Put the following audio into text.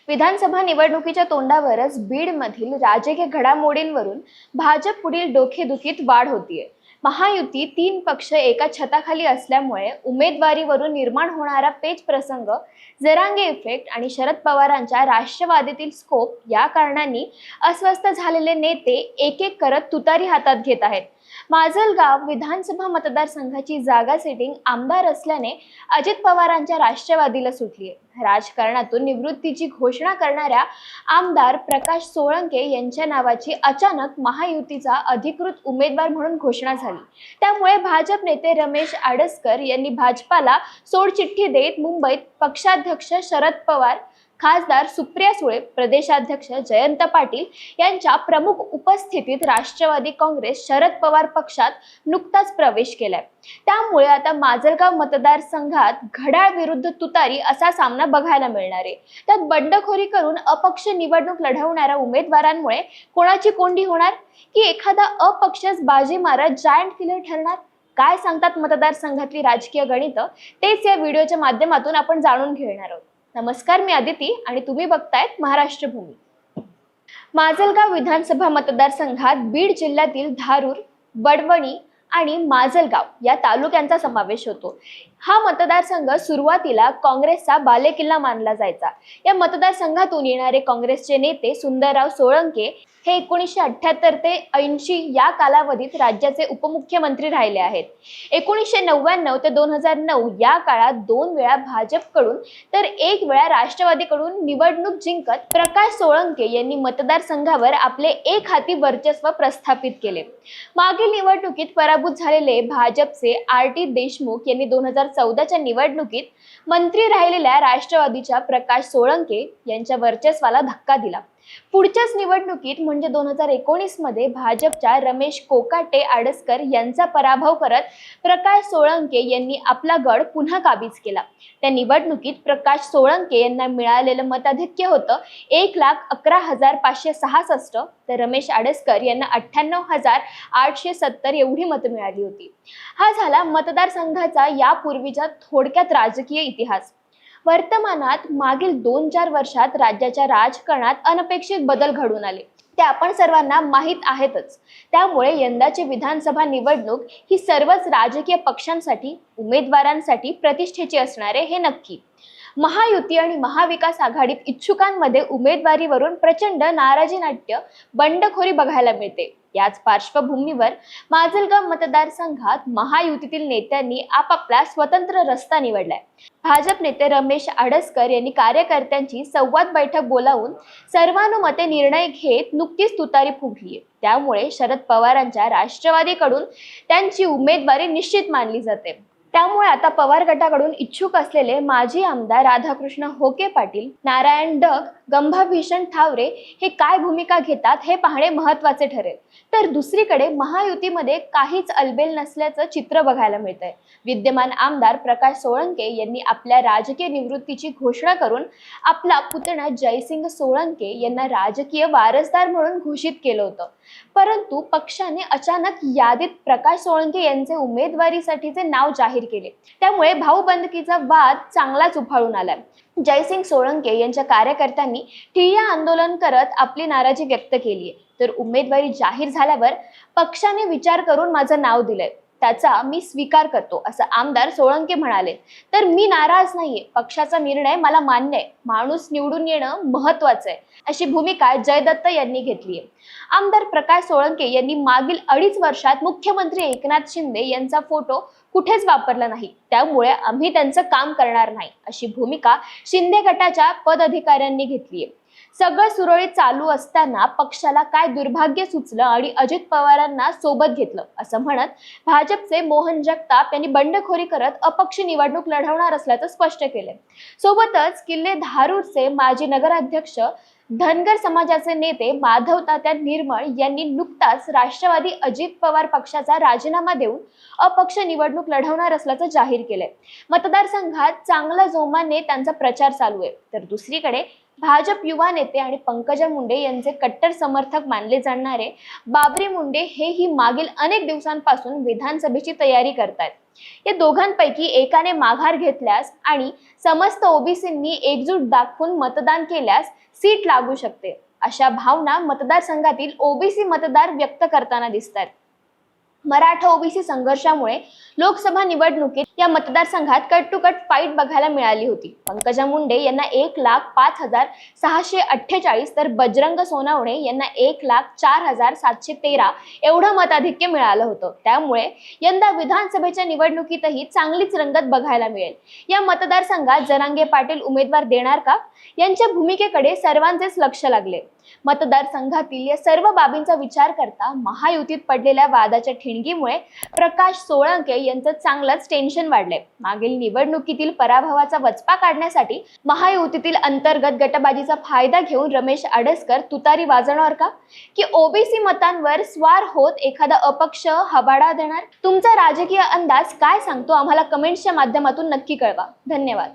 विधानसभा निवडणुकीच्या तोंडावरच बीडमधील राजकीय घडामोडींवरून भाजप पुढील डोकेदुखीत वाढ होतीये। महायुती 3 पक्ष एका छताखाली असल्यामुळे उमेदवारीवरून निर्माण होणारा पेच प्रसंग, जरांगे इफेक्ट आणि शरद पवारांच्या राष्ट्रवादीतील स्कोप या कारणांनी अस्वस्थ झालेले नेते एक एक करत तुतारी हातात घेत आहेत। माजलगाव विधानसभा मतदारसंघाची जागा सेटिंग आमदार असल्याने अजित पवारांच्या राष्ट्रवादीला सुटली आहे। राजकारणातून निवृत्तीची घोषणा करणाऱ्या आमदार प्रकाश सोळंके यांच्या नावाची अचानक महायुतीचा अधिकृत उमेदवार म्हणून घोषणा झाली। त्यामुळे भाजप नेते रमेश आडसकर यांनी भाजपाला सोडचिठ्ठी देत मुंबईत पक्षाध्यक्ष शरद पवार, खासदार सुप्रिया सुळे, प्रदेशाध्यक्ष जयंत पाटील यांच्या प्रमुख उपस्थितीत राष्ट्रवादी काँग्रेस शरद पवार पक्षात नुकताच प्रवेश केलाय। त्यामुळे आता माजलगाव मतदारसंघात घड्याळ विरुद्ध तुतारी असा सामना बघायला मिळणार आहे। त्यात बंडखोरी करून अपक्ष निवडणूक लढवणाऱ्या उमेदवारांमुळे कोणाची कोंडी होणार की एखादा अपक्षच बाजी मारत जायंट किलर ठरणार? काय सांगतात मतदारसंघातली राजकीय गणितं, तेच या व्हिडिओच्या माध्यमातून आपण जाणून घेणार आहोत। नमस्कार, मी आदिती आणि तुम्ही बघतायत महाराष्ट्र भूमी। माजलगाव विधानसभा मतदारसंघात बीड जिल्ह्यातील धारूर, वडवणी आणि माजलगाव या तालुक्यांचा समावेश होतो। हा मतदारसंघ सुरुवातीला काँग्रेसचा बालेकिल्ला मानला जायचा। या मतदारसंघातून येणारे काँग्रेसचे नेते सुंदरराव सोळंके हे 1978 ते 80 या कालावधीत राज्याचे उपमुख्यमंत्री राहिले आहेत। 1999 ते 2009 या काळात 2 वेळा भाजपकडून तर 1 वेळा राष्ट्रवादीकडून निवडणूक जिंकत प्रकाश सोळंके यांनी मतदारसंघावर आपले एकहाती वर्चस्व प्रस्थापित केले। मागील निवडणुकीत पराभूत झालेले भाजपचे RT देशमुख यांनी 2014च्या निवडणुकीत मंत्री राहिलेल्या राष्ट्रवादीच्या प्रकाश सोळंके यांच्या वर्चस्वाला धक्का दिला। पुढच्याच निवडणुकीत म्हणजे 2019 मध्ये भाजपच्या रमेश कोकाटे आडसकर यांचा पराभव करत प्रकाश सोळंके यांनी आपला गड पुन्हा काबीज केला। त्या निवडणुकीत प्रकाश सोळंके यांना मिळालेलं मताधिक्य होतं 1,11,566 तर रमेश आडसकर यांना 98,870 एवढी मतं मिळाली होती। हा झाला मतदारसंघाचा यापूर्वीचा थोडक्यात राजकीय इतिहास। वर्तमानात मागील 2-4 वर्षात राज्याच्या राजकारणात अनपेक्षित बदल घडून आले, ते आपण सर्वांना माहीत आहेतच। त्यामुळे यंदाची विधानसभा निवडणूक ही सर्वच राजकीय पक्षांसाठी, उमेदवारांसाठी प्रतिष्ठेची असणार आहे हे नक्की। महायुती आणि महाविकास आघाडीत इच्छुकांमध्ये उमेदवारीवरून प्रचंड नाराजी नाट्य, बंडखोरी बघायला मिळते। याच पार्श्वभूमीवर माजलगाव मतदारसंघात महायुतीतील नेत्यांनी आपापला स्वतंत्र रस्ता निवडलाय। भाजप नेते रमेश आडसकर यांनी कार्यकर्त्यांची संवाद बैठक बोलावून सर्वानुमते निर्णय घेत नुकतीच तुतारी फुंकली। त्यामुळे शरद पवारांच्या राष्ट्रवादीकडून त्यांची उमेदवारी निश्चित मानली जाते। त्यामुळे आता पवार गटाकडून इच्छुक असलेले माजी आमदार राधाकृष्ण होके पाटील, नारायण डग, गंभाभीषण थावरे हे काय भूमिका घेतात हे पाहणे महत्त्वाचे ठरेल। तर दुसरीकडे महायुतीमध्ये काहीच अलबेल नसल्याचं चित्र बघायला मिळतंय। विद्यमान आमदार प्रकाश सोळंके यांनी आपल्या राजकीय निवृत्तीची घोषणा करून आपला पुतणा जयसिंग सोळंके यांना राजकीय वारसदार म्हणून घोषित केलं होतं। परंतु पक्षाने अचानक यादीत प्रकाश सोळंके यांचे उमेदवारीसाठीचे नाव जाहीर केले। त्यामुळे भाऊबंदकीचा वाद चांगलाच उफाळून आलाय। जयसिंग सोळंके यांच्या कार्यकर्त्यांनी ठिय्या आंदोलन करत आपली नाराजी व्यक्त केली आहे। तर उमेदवारी जाहीर झाल्यावर पक्षाने विचार करून माझं नाव दिलंय, त्याचा मी स्वीकार करतो असं आमदार सोळंके म्हणाले। तर मी नाराज नाहीये, पक्षाचा निर्णय मला मान्य आहे, माणूस निवडून येणं महत्त्वाचं आहे अशी भूमिका जयदत्त यांनी घेतली आहे। आमदार प्रकाश सोळंके यांनी मागील 2.5 वर्षात मुख्यमंत्री एकनाथ शिंदे यांचा फोटो कुठेच वापरला नाही, त्यामुळे आम्ही त्यांचं काम करणार नाही अशी भूमिका शिंदे गटाच्या पदाधिकाऱ्यांनी घेतली आहे। सगळं सुरळीत चालू असताना पक्षाला काय दुर्भाग्य सुचलं आणि अजित पवारांना सोबत घेतलं असं म्हणत भाजपचे मोहन जगताप यांनी बंडखोरी करत अपक्ष निवडणूक लढवणार असल्याचं स्पष्ट केलंय। सोबतच किल्ले धारूरचे माजी नगराध्यक्ष, धनगर समाजाचे नेते माधव तात्या निर्मळ यांनी नुकताच राष्ट्रवादी अजित पवार पक्षाचा राजीनामा देऊन अपक्ष निवडणूक लढवणार असल्याचं जाहीर केलंय। मतदारसंघात चांगल्या जोमाने त्यांचा प्रचार चालू आहे। तर दुसरीकडे भाजप युवा नेते आणि पंकजा मुंडे यांचे कट्टर समर्थक मानले जाणारे बाबरी मुंडे हेही मागील अनेक दिवसांपासून विधानसभेची तयारी करतायत. या दोघांपैकी एकाने माघार घेतल्यास आणि समस्त ओबीसींनी एकजूट दाखवून मतदान केल्यास सीट लागू शकते, अशा भावना मतदारसंघातील ओबीसी मतदार व्यक्त करताना दिसतात. मराठा ओबीसी संघर्षामुळे लोकसभा निवडणुकीत या मतदारसंघात कट टू कट फाईट बघायला मिळाली होती. पंकजा मुंडे यांना 1,05,648 तर बजरंग सोनवणे यांना 1,04,713 एवढं मताधिक्य मिळालं होतं. त्यामुळे यंदा विधानसभेच्या निवडणुकीतही चांगलीच रंगत बघायला मिळेल. या मतदारसंघात जरांगे पाटील उमेदवार देणार का, यांच्या भूमिकेकडे सर्वांचेच लक्ष लागले. मतदारसंघातील या सर्व बाबींचा विचार करता महायुतीत पडलेल्या वादाच्या ठिणगीमुळे प्रकाश सोळंके यांचं चांगलंच टेन्शन वाढलंय. मागील निवडणुकीतील पराभवाचा वचपा काढण्यासाठी महायुतीतील अंतर्गत गटबाजीचा फायदा घेऊन रमेश अडसकर तुतारी वाजवणार का, की ओबीसी मतांवर स्वार होत एखादा अपक्ष हवाडा देणार? तुमचा राजकीय अंदाज काय सांगतो आम्हाला कमेंट्सच्या माध्यमातून नक्की कळवा. धन्यवाद.